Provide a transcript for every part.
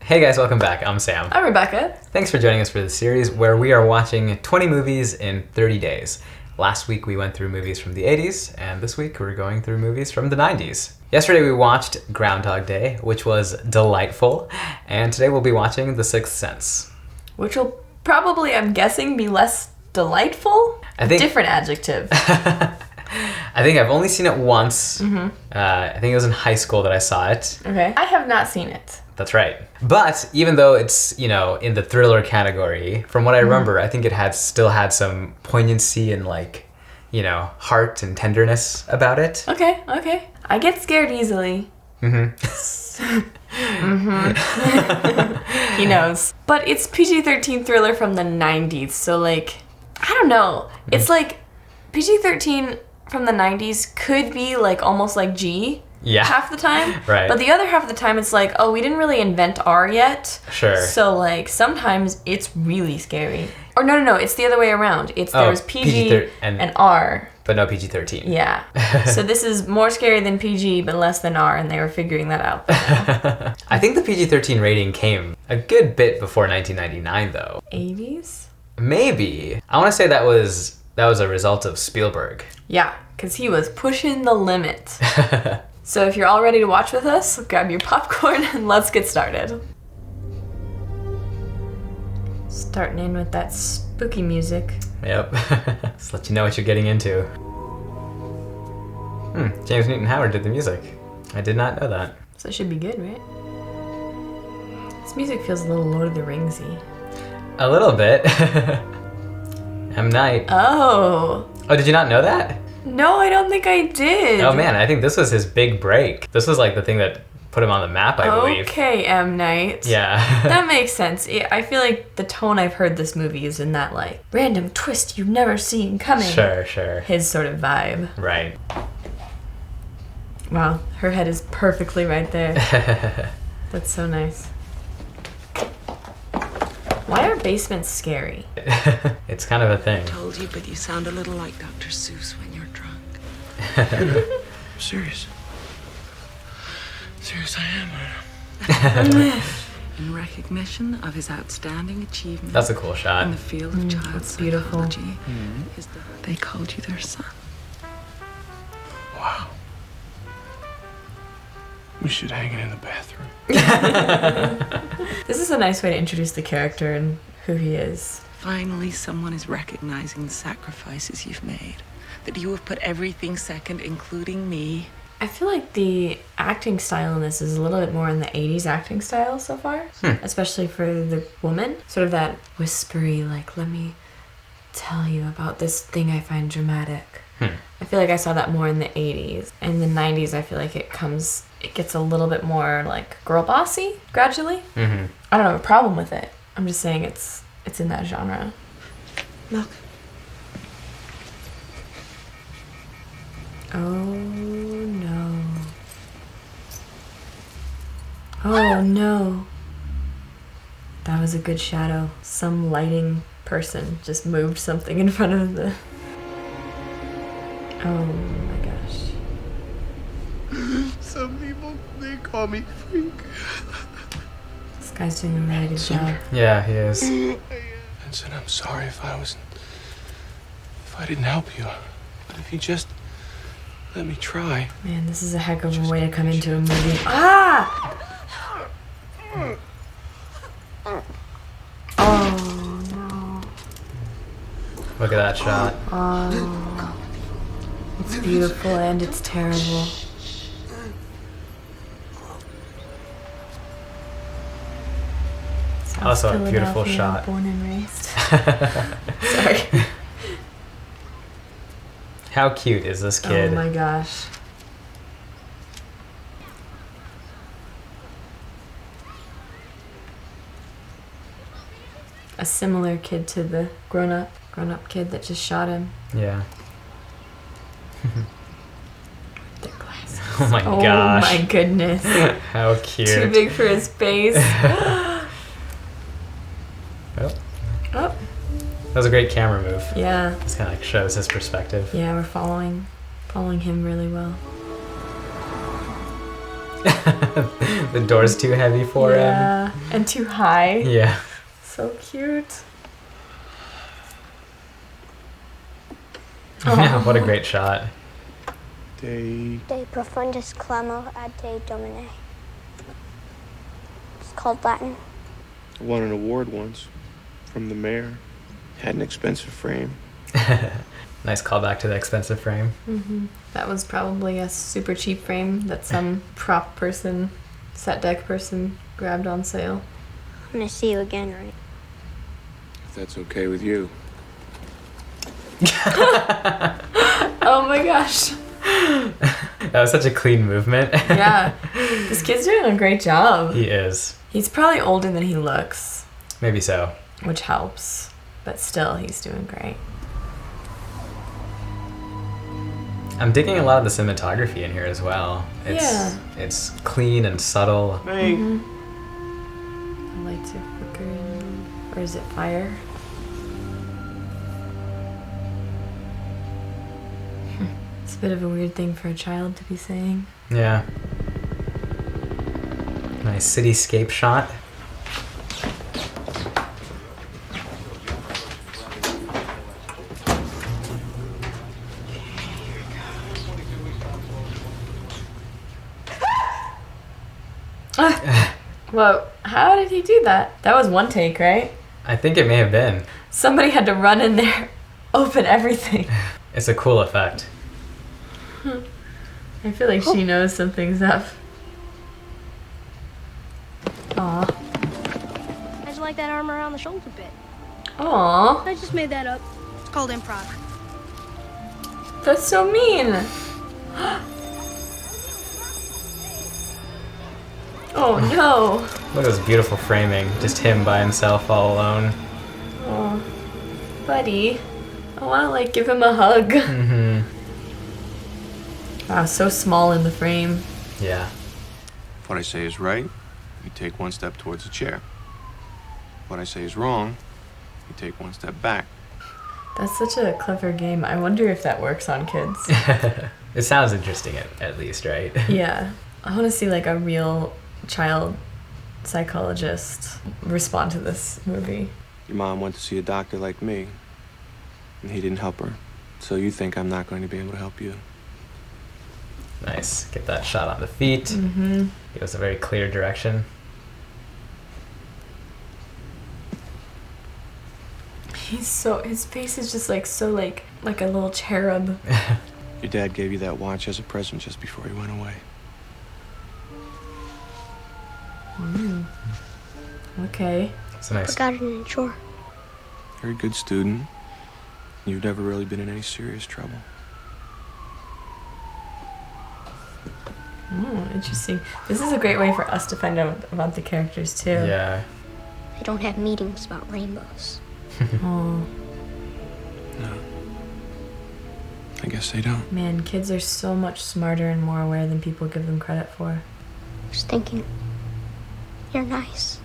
Hey guys, welcome back. I'm Sam. I'm Rebecca. Thanks for joining us for this series where we are watching 20 movies in 30 days. Last week we went through movies from the 80s, and this week we're going through movies from the 90s. Yesterday we watched Groundhog Day, which was delightful, and today we'll be watching The Sixth Sense. Which will probably, I'm guessing, be less delightful? I think different adjective. I think I've only seen it once. I think it was in high school that I saw it. Okay. I have not seen it. That's right. But even though it's, in the thriller category, from what I remember, I think it still had some poignancy and heart and tenderness about it. Okay. I get scared easily. He knows. But it's PG-13 thriller from the 90s, so I don't know. It's like PG-13 from the 90s could be almost like G. Yeah. Half the time. Right. But the other half of the time, it's we didn't really invent R yet. Sure. So, sometimes it's really scary. Or no, it's the other way around. There was PG and R. But no PG-13. Yeah. So this is more scary than PG, but less than R, and they were figuring that out. I think the PG-13 rating came a good bit before 1999, though. 80s? Maybe. I want to say that was a result of Spielberg. Yeah, because he was pushing the limit. So if you're all ready to watch with us, grab your popcorn and let's get started. Starting in with that spooky music. Yep. Just let you know what you're getting into. James Newton Howard did the music. I did not know that. So it should be good, right? This music feels a little Lord of the Ringsy. A little bit. M. Night. Oh, did you not know that? no, I don't think I did. Oh man, I think this was his big break. This was the thing that put him on the map, I believe. Okay, M. Night. Yeah. That makes sense. I feel like the tone I've heard this movie is in that random twist you've never seen coming. Sure. His sort of vibe. Right. Wow, her head is perfectly right there. That's so nice. Why are basements scary? It's kind of a thing. I told you, but you sound a little like Dr. Seuss when you're drunk. Serious. Serious I am. In recognition of his outstanding achievement. That's a cool shot. In the field of child that's beautiful. psychology, they called you their son. Wow. We should hang it in the bathroom. This is a nice way to introduce the character and who he is. Finally, someone is recognizing the sacrifices you've made. That you have put everything second, including me. I feel like the acting style in this is a little bit more in the 80s acting style so far. Especially for the woman. Sort of that whispery, let me tell you about this thing I find dramatic. I feel like I saw that more in the 80s. In the 90s, I feel like it gets a little bit more girl bossy gradually. I don't have a problem with it. I'm just saying it's in that genre. Look. Oh no. Oh no. That was a good shadow. Some lighting person just moved something in front of the... Oh my gosh. Some people, they call me freak. This guy's doing a really good job. Yeah, he is. Vincent, I'm sorry if I didn't help you. But if you just let me try. Man, this is a heck of a way to come into a movie. Ah! Oh no. Look at that shot. Oh. It's beautiful and it's terrible. Also a beautiful Philadelphia, shot. Born and raised. Sorry. How cute is this kid? Oh my gosh. A similar kid to the grown-up kid that just shot him. Yeah. Their glasses. Oh my gosh. Oh my goodness. How cute. Too big for his face. Oh, Oh. that was a great camera move. Yeah. Just kind of shows his perspective. Yeah, we're following him really well. The door's too heavy for him. Yeah, and too high. Yeah. So cute. What a great shot. De profundis clamo ad te domine. It's called Latin. I won an award once from the mayor. Had an expensive frame. Nice callback to the expensive frame. Mm-hmm. That was probably a super cheap frame that some prop person, set deck person grabbed on sale. I'm gonna see you again, right? If that's okay with you. Oh my gosh. That was such a clean movement. Yeah. This kid's doing a great job. He is. He's probably older than he looks, Maybe so. which helps. But still, he's doing great. I'm digging a lot of the cinematography in here as well. It's clean and subtle. Hey. The lights are flickering. Or is it fire? It's a bit of a weird thing for a child to be saying. Yeah. Nice cityscape shot. Whoa, how did he do that? That was one take, right? I think it may have been. Somebody had to run in there, open everything. It's a cool effect. I feel like she knows something's up. Aw. How'd you like that arm around the shoulder bit? Aw. I just made that up. It's called improv. That's so mean. Oh no. Look at this beautiful framing. Just him by himself all alone. Oh, buddy. I want to like give him a hug. Mm-hmm. Wow, so small in the frame. Yeah. If what I say is right, you take one step towards the chair. What I say is wrong, you take one step back. That's such a clever game. I wonder if that works on kids. It sounds interesting at least, right? Yeah. I want to see like a real child psychologist respond to this movie. Your mom went to see a doctor like me, and he didn't help her. So you think I'm not going to be able to help you? Nice. Get that shot on the feet. Mm-hmm. Gives a very clear direction. His face is just like so like a little cherub. Your dad gave you that watch as a present just before he went away. Okay. It's a nice. Forgot it in a drawer. You're a good student. You've never really been in any serious trouble. Interesting. This is a great way for us to find out about the characters too. Yeah. They don't have meetings about rainbows. Oh No. I guess they don't. man, kids are so much smarter and more aware than people give them credit for. Just thinking, you're nice.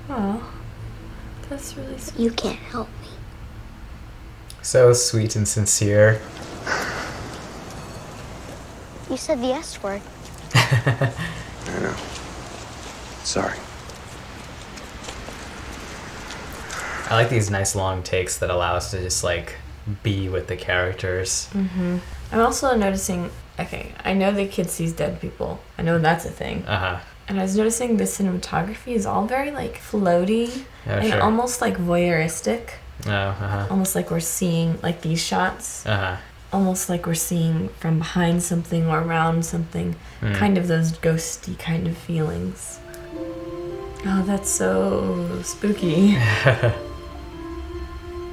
Oh, that's really sweet. You can't help me. So sweet and sincere. You said the S word. I know. Sorry. I like these nice long takes that allow us to just like be with the characters. Mm-hmm. I'm also noticing, okay, I know the kid sees dead people. I know that's a thing. Uh-huh. And I was noticing the cinematography is all very like floaty and Sure. almost like voyeuristic. Oh, uh-huh. Almost like we're seeing like these shots. Uh-huh. Almost like we're seeing from behind something or around something. Kind of those ghosty kind of feelings. Oh, that's so spooky.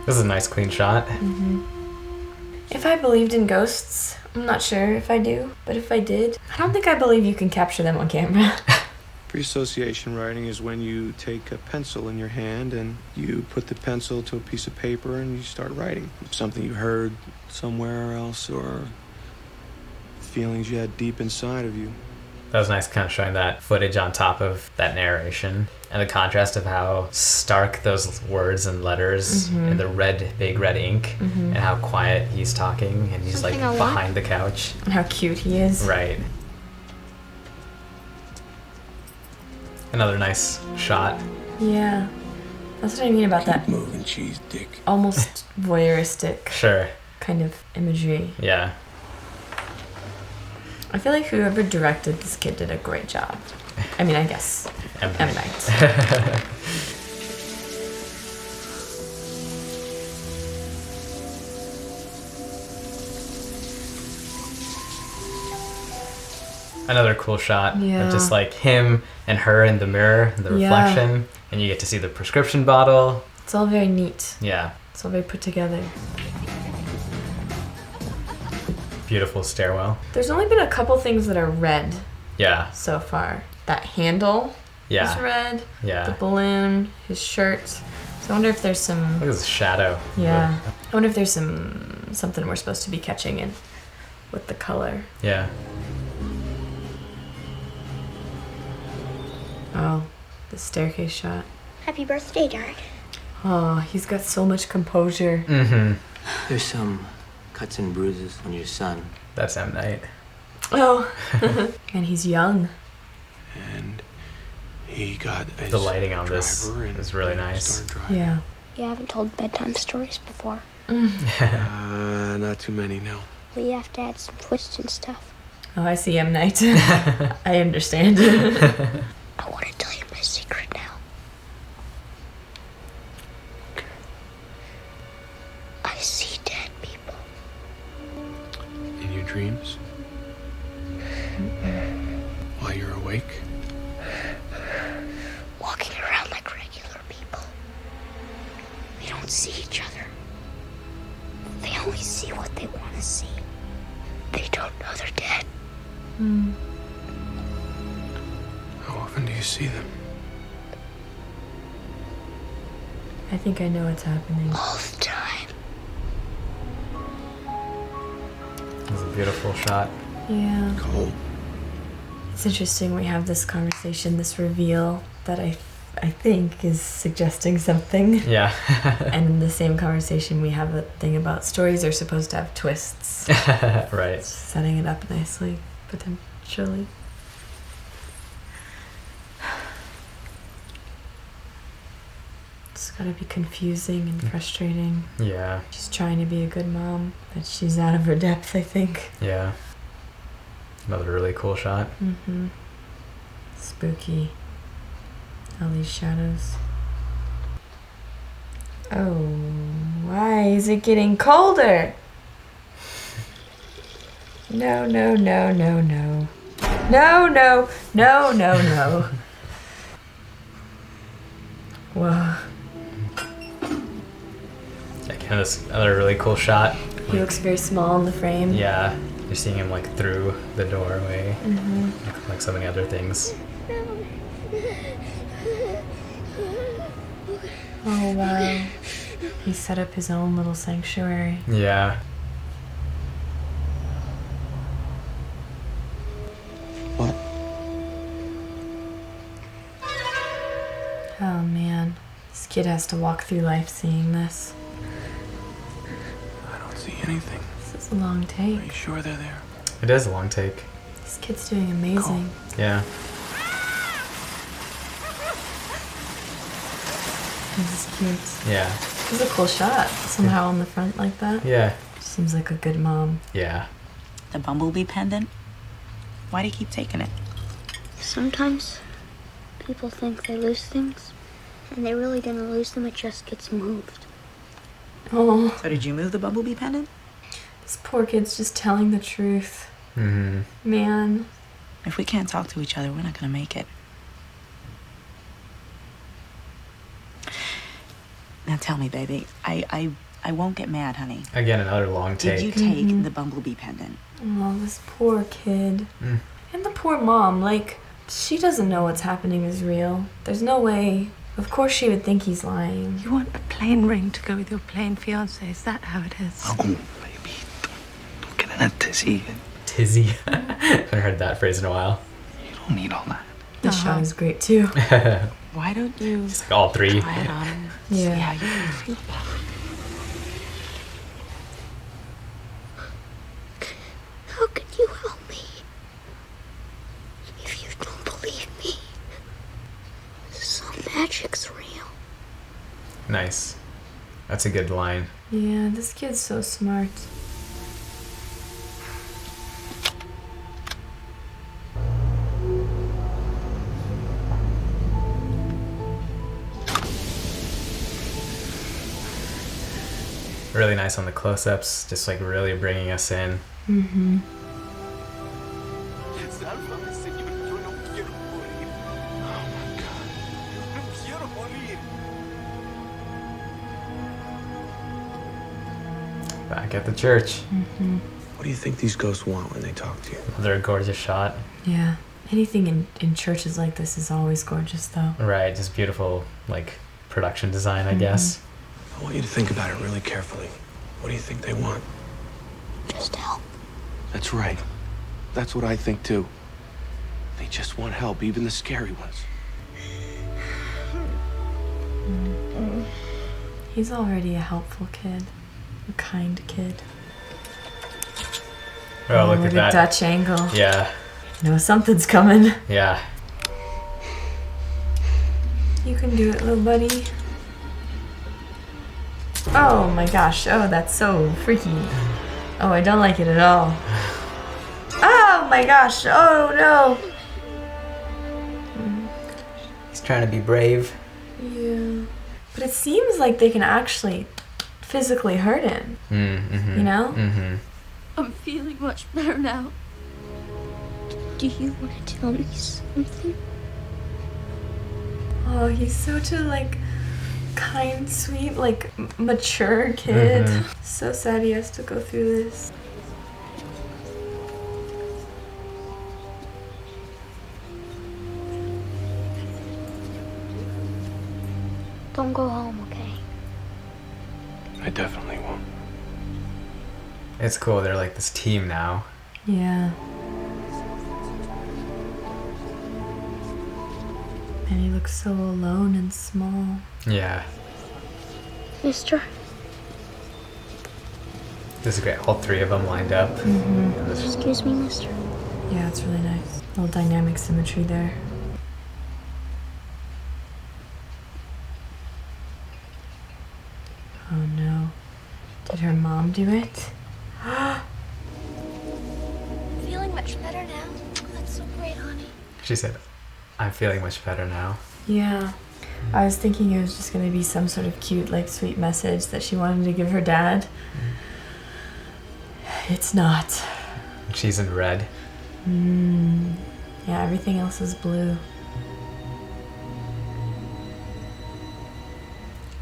This is a nice clean shot. If I believed in ghosts, I'm not sure if I do, but if I did, I don't think I believe you can capture them on camera. Free association writing is when you take a pencil in your hand and you put the pencil to a piece of paper and you start writing. Something you heard somewhere else or feelings you had deep inside of you. That was nice, kind of showing that footage on top of that narration and the contrast of how stark those words and letters in the big red ink and how quiet he's talking and he's Something like I want? behind the couch. And how cute he is. Right. Another nice shot. Yeah. That's what I mean about that Moving cheese dick. almost voyeuristic Sure. kind of imagery. Yeah. I feel like whoever directed this kid did a great job. I mean, I guess M. M. Night. Another cool shot Yeah. of just like him and her in the mirror, the Yeah. reflection, and you get to see the prescription bottle. It's all very neat. Yeah. It's all very put together. Beautiful stairwell. There's only been a couple things that are red Yeah. so far. That handle is Yeah. red. The Yeah. balloon, his shirt. So I wonder if there's some. Look at this shadow. Yeah. I wonder if there's something we're supposed to be catching in with the color. Yeah. Oh, the staircase shot. Happy birthday, Dad. Oh, he's got so much composure. Mm-hmm. There's some cuts and bruises on your son. That's M. Night. Oh, and he's young. And he got a The lighting on this driver and is really nice. started driving. Yeah. You haven't told bedtime stories before. Not too many, no. We have to add some twists and stuff. Oh, I see M. Night. I understand. I want to tell you my secret now. I see dead people. In your dreams? While you're awake? Walking around like regular people. They don't see each other. They only see what they want to see. They don't know they're dead. How often do you see them? I think I know what's happening. All the time. It's a beautiful shot. Yeah. Cole. It's interesting we have this conversation, this reveal that I think is suggesting something. Yeah. And in the same conversation we have a thing about stories are supposed to have twists. Right. Setting it up nicely, potentially. It's gotta be confusing and frustrating. Yeah. She's trying to be a good mom, but she's out of her depth, I think. Yeah. Another really cool shot. Mm-hmm. Spooky. All these shadows. Oh, why is it getting colder? No, no, no, no, no. No, no, no, no, no. Whoa. Again, this another really cool shot. He looks very small in the frame. Yeah. You're seeing him like through the doorway. Mm-hmm. Like so many other things. Oh, wow. He set up his own little sanctuary. Yeah. What? Oh, man. This kid has to walk through life seeing this. I don't see anything. This is a long Are take. you sure they're there? It is a long take. This kid's doing amazing. Yeah. This is cute. Yeah. This is a cool shot. Somehow on the front like that. Yeah. Seems like a good mom. Yeah. The bumblebee pendant? Why do you keep taking it? Sometimes people think they lose things, and they really didn't lose them, it just gets moved. Oh, So did you move the bumblebee pendant? this poor kid's just telling the truth. Mm-hmm. Man. If we can't talk to each other, we're not gonna make it. Now tell me, baby, I won't get mad, honey. Again, another long Did you take. take the bumblebee pendant? Oh, this poor kid. Mm. And the poor mom, like, she doesn't know what's happening is real. There's no way. Of course she would think he's lying. You want a plain ring to go with your plain fiance? Is that how it is? Oh, baby. Don't get in a tizzy. Tizzy. Haven't heard that phrase in a while. You don't need all that. This shot is great too. Why don't you It's like all three. try it on and Yeah. see how you feel? How can you help me if you don't believe me? magic's real. Nice. That's a good line. Yeah, this kid's so smart. Really nice on the close-ups, just like really bringing us in. Mm-hmm. Back at the church. Mm-hmm. What do you think these ghosts want when they talk to you? Another gorgeous shot. Yeah. Anything in churches like this is always gorgeous, though. Right, just beautiful, like, production design, I guess. I want you to think about it really carefully. What do you think they want? Just help. That's right. That's what I think too. They just want help, even the scary ones. He's already a helpful kid. A kind kid. Oh, look at that. Dutch angle. Yeah, You know something's coming. yeah. You can do it, little buddy. Oh my gosh. Oh, that's so freaky. Oh, I don't like it at all. Oh my gosh. Oh no. He's trying to be brave. Yeah. But it seems like they can actually physically hurt him. Mm-hmm. You know? Mm-hmm. I'm feeling much better now. Do you want to tell me something? Oh, he's such a like kind, sweet, like mature kid. So sad he has to go through this. Don't go home, okay? I definitely won't. It's cool, they're like this team now. Yeah. And he looks so alone and small. Yeah. Mister, This is great. All three of them lined up. And this is excuse me, mister. Yeah, it's really nice. Little dynamic symmetry there. Oh no. Did her mom do it? Feeling much better now? That's so great, honey. She said, I'm feeling much better now. Yeah. I was thinking it was just going to be some sort of cute, like, sweet message that she wanted to give her dad. It's not. She's in red. Yeah, everything else is blue.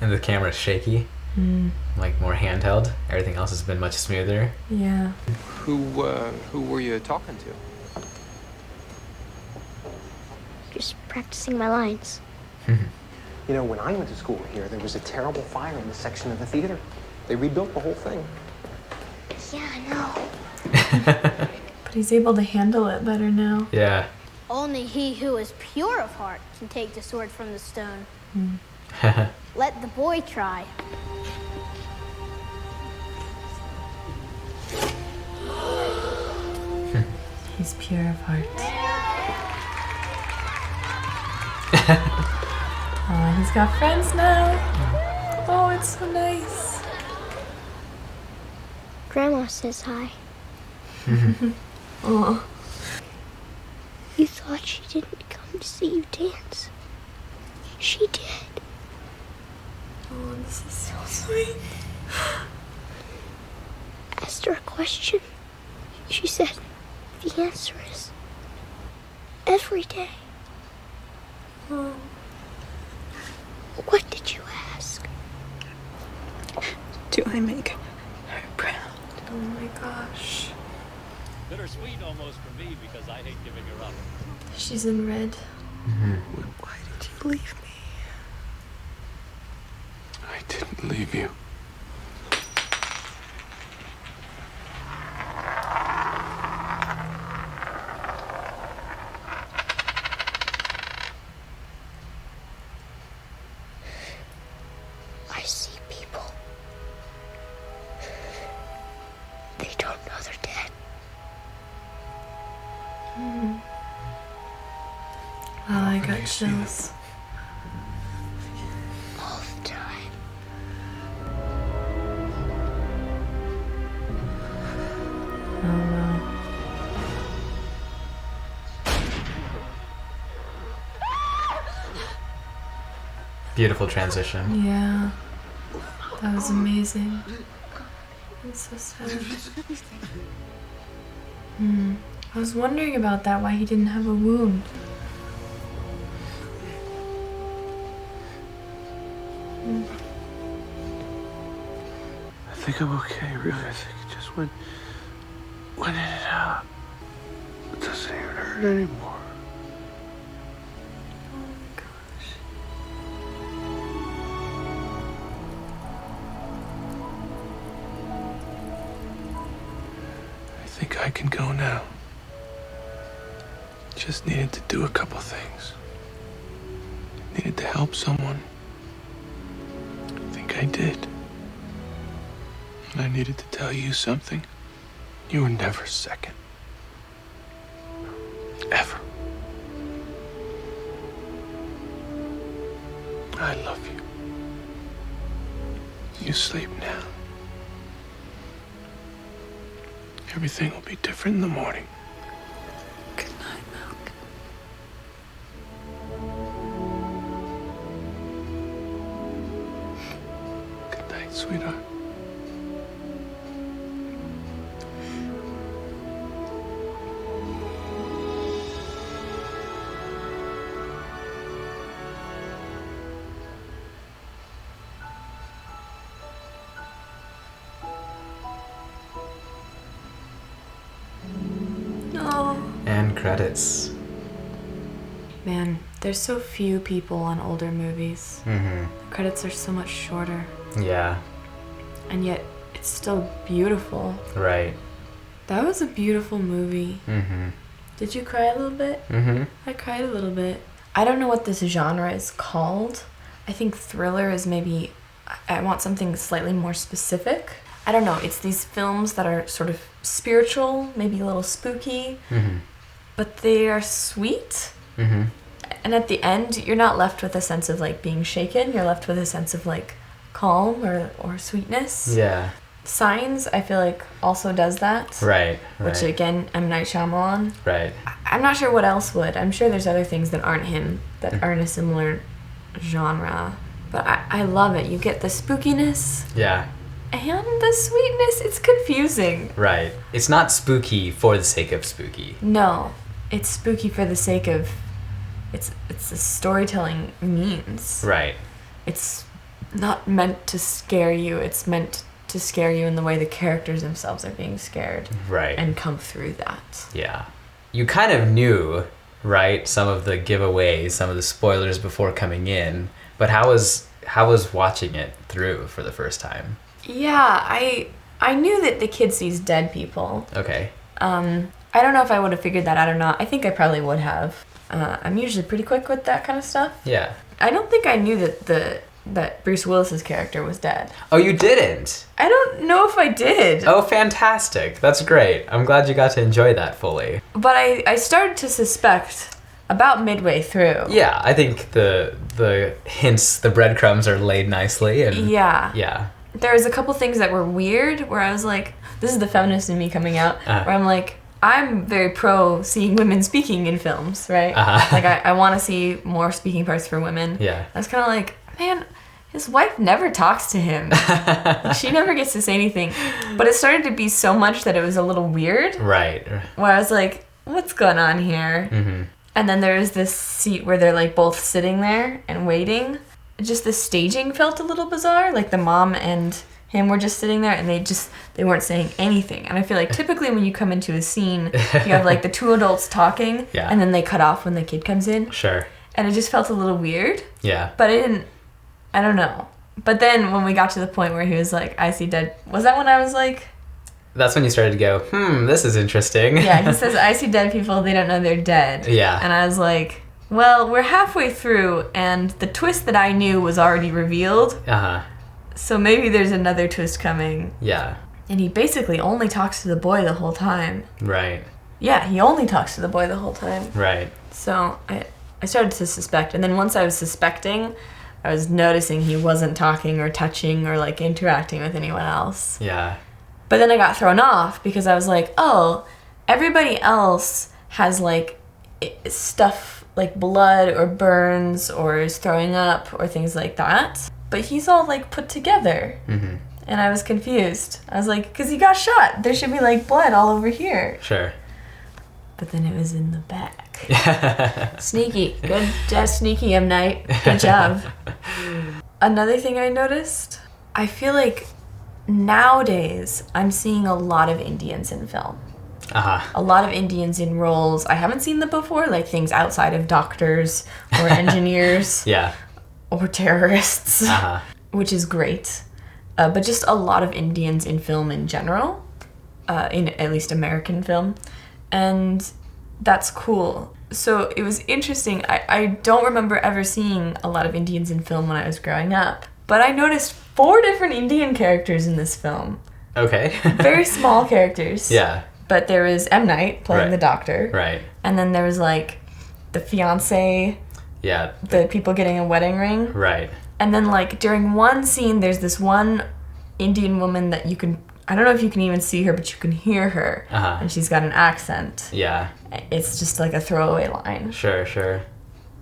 And the camera's shaky. Like more handheld. Everything else has been much smoother. Yeah. Who were you talking to? Just practicing my lines. You know, when I went to school here, there was a terrible fire in this section of the theater. They rebuilt the whole thing. Yeah, I know. But he's able to handle it better now. Yeah. Only he who is pure of heart can take the sword from the stone. Let the boy try. He's pure of heart. Oh, he's got friends now. Oh, it's so nice. Grandma says hi. Oh. You thought she didn't come to see you dance. She did. Oh, this is so sweet. Asked her a question. She said the answer is every day. Oh. What did you ask? Do I make her proud? Oh my gosh. Bittersweet almost for me because I hate giving her up. She's in red. Why did you leave me? I didn't leave you. I see people. They don't know they're dead. Oh, I got chills. Beautiful transition. Yeah. That was amazing. It's so sad. I was wondering about that, why he didn't have a wound. I think I'm okay, really. I think it just went in and out. It doesn't even hurt anymore. I think I can go now. Just needed to do a couple things. Needed to help someone. I think I did. And I needed to tell you something. You were never second. Ever. I love you. You sleep now. Everything will be different in the morning. Good night, Milk. Good night, sweetheart. And credits. Man, there's so few people on older movies. Mm-hmm. The credits are so much shorter. Yeah. And yet, it's still beautiful. Right. That was a beautiful movie. Mm-hmm. Did you cry a little bit? Mm-hmm. I cried a little bit. I don't know what this genre is called. I think thriller is maybe... I want something slightly more specific. I don't know. It's these films that are sort of spiritual, maybe a little spooky, but they are sweet. Mm-hmm. And at the end, you're not left with a sense of like being shaken. You're left with a sense of like calm or sweetness. Yeah. Signs, I feel like, also does that. Right. Which again, M. Night Shyamalan. Right. I'm not sure what else would. I'm sure there's other things that aren't him that are in a similar genre. But I love it. You get the spookiness. Yeah. And the sweetness. It's confusing. Right. It's not spooky for the sake of spooky. No. It's spooky for the sake of... It's a storytelling means. Right. It's not meant to scare you. It's meant to scare you in the way the characters themselves are being scared. Right. And come through that. Yeah. You kind of knew, right, some of the giveaways, some of the spoilers before coming in, but how was watching it through for the first time? Yeah, I knew that the kid sees dead people. Okay. I don't know if I would have figured that out or not. I think I probably would have. I'm usually pretty quick with that kind of stuff. Yeah. I don't think I knew that Bruce Willis's character was dead. Oh, you didn't? I don't know if I did. Oh, fantastic. That's great. I'm glad you got to enjoy that fully. But I started to suspect about midway through. Yeah, I think the hints, the breadcrumbs are laid nicely. And yeah. Yeah. There was a couple things that were weird where I was like, this is the feminist in me coming out, where I'm like, I'm very pro seeing women speaking in films, right? Like, I want to see more speaking parts for women. Yeah. I was kind of like, man, his wife never talks to him. She never gets to say anything. But it started to be so much that it was a little weird. Right. Where I was like, what's going on here? Mm-hmm. And then there was this seat where they're like both sitting there and waiting. Just the staging felt a little bizarre. Like the mom and him were just sitting there and they weren't saying anything. And I feel like typically when you come into a scene, you have like the two adults talking and then they cut off when the kid comes in. Sure. And it just felt a little weird. Yeah. But I don't know. But then when we got to the point where he was like, I see dead, was that when I was like... That's when you started to go, this is interesting. Yeah, he says, I see dead people, they don't know they're dead. Yeah. And I was like, well, we're halfway through, and the twist that I knew was already revealed. Uh-huh. So maybe there's another twist coming. Yeah. And he basically only talks to the boy the whole time. Right. Yeah, he only talks to the boy the whole time. Right. So I started to suspect, and then once I was suspecting, I was noticing he wasn't talking or touching or like interacting with anyone else. Yeah. But then I got thrown off because I was like, oh, everybody else has like stuff like blood or burns or is throwing up or things like that. But he's all like put together. Mm-hmm. And I was confused. I was like, because he got shot. There should be like blood all over here. Sure. But then it was in the back. Sneaky. Good job, sneaky, M. Night. Good job. Another thing I noticed, I feel like nowadays I'm seeing a lot of Indians in film. Uh-huh. A lot of Indians in roles I haven't seen them before, like things outside of doctors or engineers. Yeah. Or terrorists. Uh-huh. Which is great. But just a lot of Indians in film in general. In at least American film. And that's cool. So it was interesting. I don't remember ever seeing a lot of Indians in film when I was growing up. But I noticed 4 different Indian characters in this film. Okay. Very small characters. Yeah. But there was M. Night playing the doctor. Right. And then there was like the fiance. Yeah. The people getting a wedding ring. Right. And then like during one scene, there's this one Indian woman that you can, I don't know if you can even see her, but you can hear her. Uh-huh. And she's got an accent. Yeah. It's just like a throwaway line. Sure.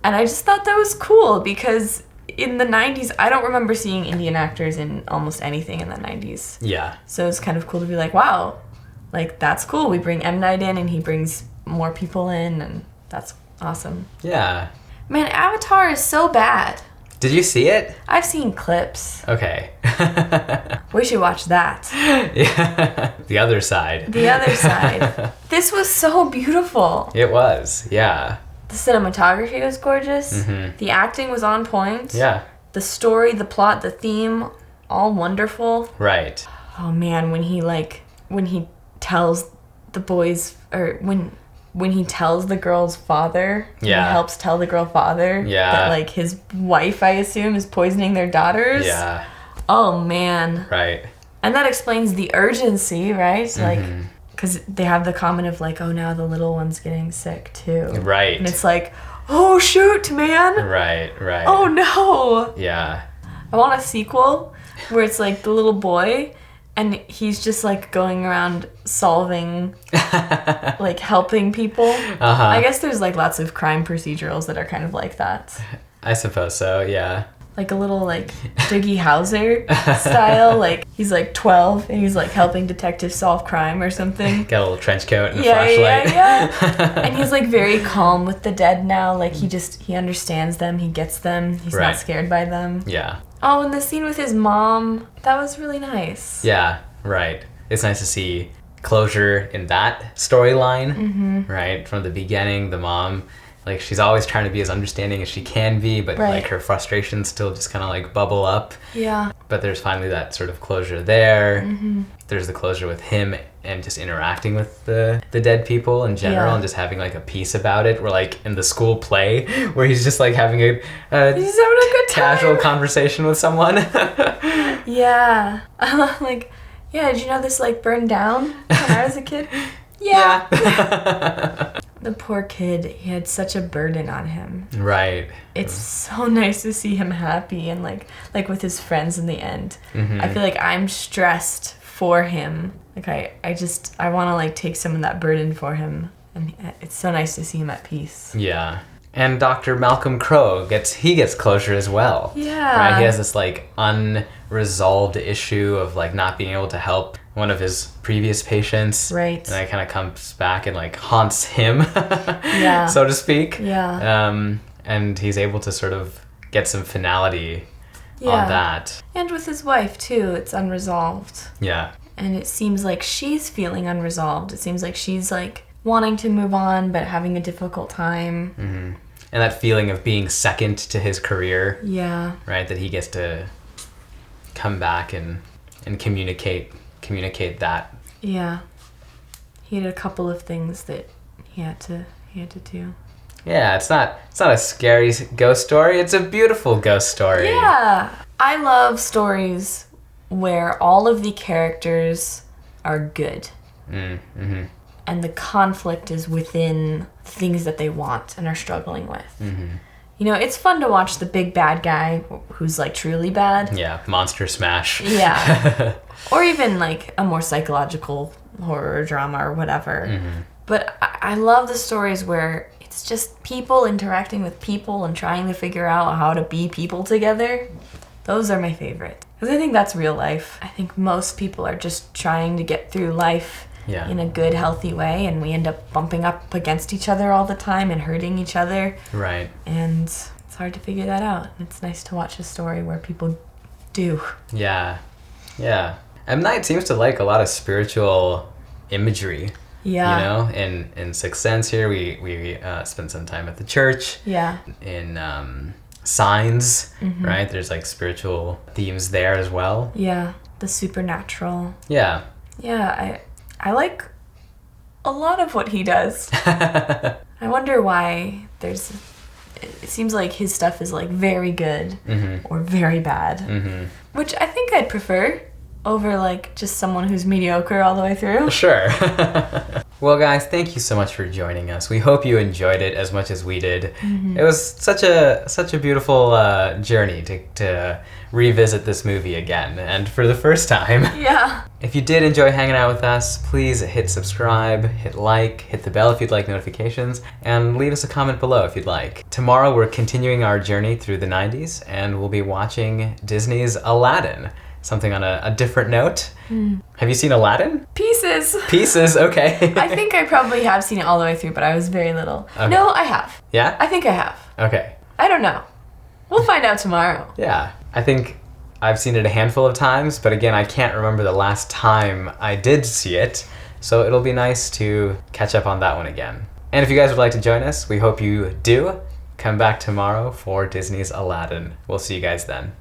And I just thought that was cool because in the 90s, I don't remember seeing Indian actors in almost anything in the 90s. Yeah. So it's kind of cool to be like, wow, like that's cool. We bring M. Night in and he brings more people in and that's awesome. Yeah. Man, Avatar is so bad. Did you see it? I've seen clips. Okay. We should watch that. Yeah. The other side. The other side. This was so beautiful. It was, yeah. The cinematography was gorgeous. Mm-hmm. The acting was on point. Yeah. The story, the plot, the theme, all wonderful. Right. Oh man, when he tells the boys, or when he tells the girl's father, yeah, he helps tell the girl father, yeah, that like his wife, I assume, is poisoning their daughters. Yeah. Oh man. Right. And that explains the urgency, right? Mm-hmm. Like, because they have the comment of like, oh, now the little one's getting sick too. Right. And it's like, oh shoot, man. Right. Oh no. Yeah. I want a sequel where it's like the little boy and he's just like going around solving, like helping people. Uh-huh. I guess there's like lots of crime procedurals that are kind of like that. I suppose so, yeah. Like a little like Doogie Howser style. Like he's like 12 and he's like helping detectives solve crime or something. Got a little trench coat and a flashlight. Yeah. And he's like very calm with the dead now. Like he understands them. He gets them. He's right. not scared by them. Yeah. Oh, and the scene with his mom, that was really nice. Yeah, right. It's nice to see closure in that storyline, right? From the beginning, the mom, like, she's always trying to be as understanding as she can be, but, right. like, her frustrations still just kind of, like, bubble up. Yeah. But there's finally that sort of closure there. There's the closure with him and just interacting with the dead people in general, and just having, like, a piece about it. Where, like, in the school play, where he's just, like, having he's having a good time. Casual conversation with someone. Yeah. Like, yeah, did you know this, like, burned down when I was a kid? Yeah. The poor kid, he had such a burden on him. Right. It's so nice to see him happy and like with his friends in the end. I feel like I'm stressed for him. Like I want to like take some of that burden for him, and it's so nice to see him at peace. Yeah. And Dr. Malcolm Crowe gets closure as well. Yeah. Right? He has this like unresolved issue of like not being able to help one of his previous patients. Right. And it kind of comes back and like haunts him, yeah, so to speak. Yeah. And he's able to sort of get some finality on that. And with his wife too, it's unresolved. Yeah. And it seems like she's feeling unresolved. It seems like she's like wanting to move on but having a difficult time. And that feeling of being second to his career. Yeah. Right? That he gets to come back and communicate that. Yeah. He had a couple of things that he had to do. Yeah, it's not a scary ghost story. It's a beautiful ghost story. Yeah. I love stories where all of the characters are good. And the conflict is within things that they want and are struggling with. You know, it's fun to watch the big bad guy who's like truly bad. Yeah, monster smash. Yeah. Or even like a more psychological horror drama or whatever. But I love the stories where it's just people interacting with people and trying to figure out how to be people together. Those are my favorite. Because I think that's real life. I think most people are just trying to get through life in a good, healthy way, and we end up bumping up against each other all the time and hurting each other. Right. And it's hard to figure that out. It's nice to watch a story where people do. Yeah. Yeah. M. Night seems to like a lot of spiritual imagery. Yeah. You know, in Sixth Sense here, we spent some time at the church. Yeah. In Signs, right? There's like spiritual themes there as well. Yeah. The supernatural. Yeah. Yeah, I like a lot of what he does. I wonder why it seems like his stuff is like very good or very bad, which I think I'd prefer over like just someone who's mediocre all the way through. Sure. Well, guys, thank you so much for joining us. We hope you enjoyed it as much as we did. It was such a beautiful journey to revisit this movie again, and for the first time. Yeah. If you did enjoy hanging out with us, please hit subscribe, hit like, hit the bell if you'd like notifications, and leave us a comment below if you'd like. Tomorrow we're continuing our journey through the 90s, and we'll be watching Disney's Aladdin. Something on a different note. Have you seen Aladdin? Pieces. Pieces, okay. I think I probably have seen it all the way through, but I was very little. Okay. No, I have. Yeah? I think I have. Okay. I don't know. We'll find out tomorrow. Yeah. I think I've seen it a handful of times, but again, I can't remember the last time I did see it, so it'll be nice to catch up on that one again. And if you guys would like to join us, we hope you do. Come back tomorrow for Disney's Aladdin. We'll see you guys then.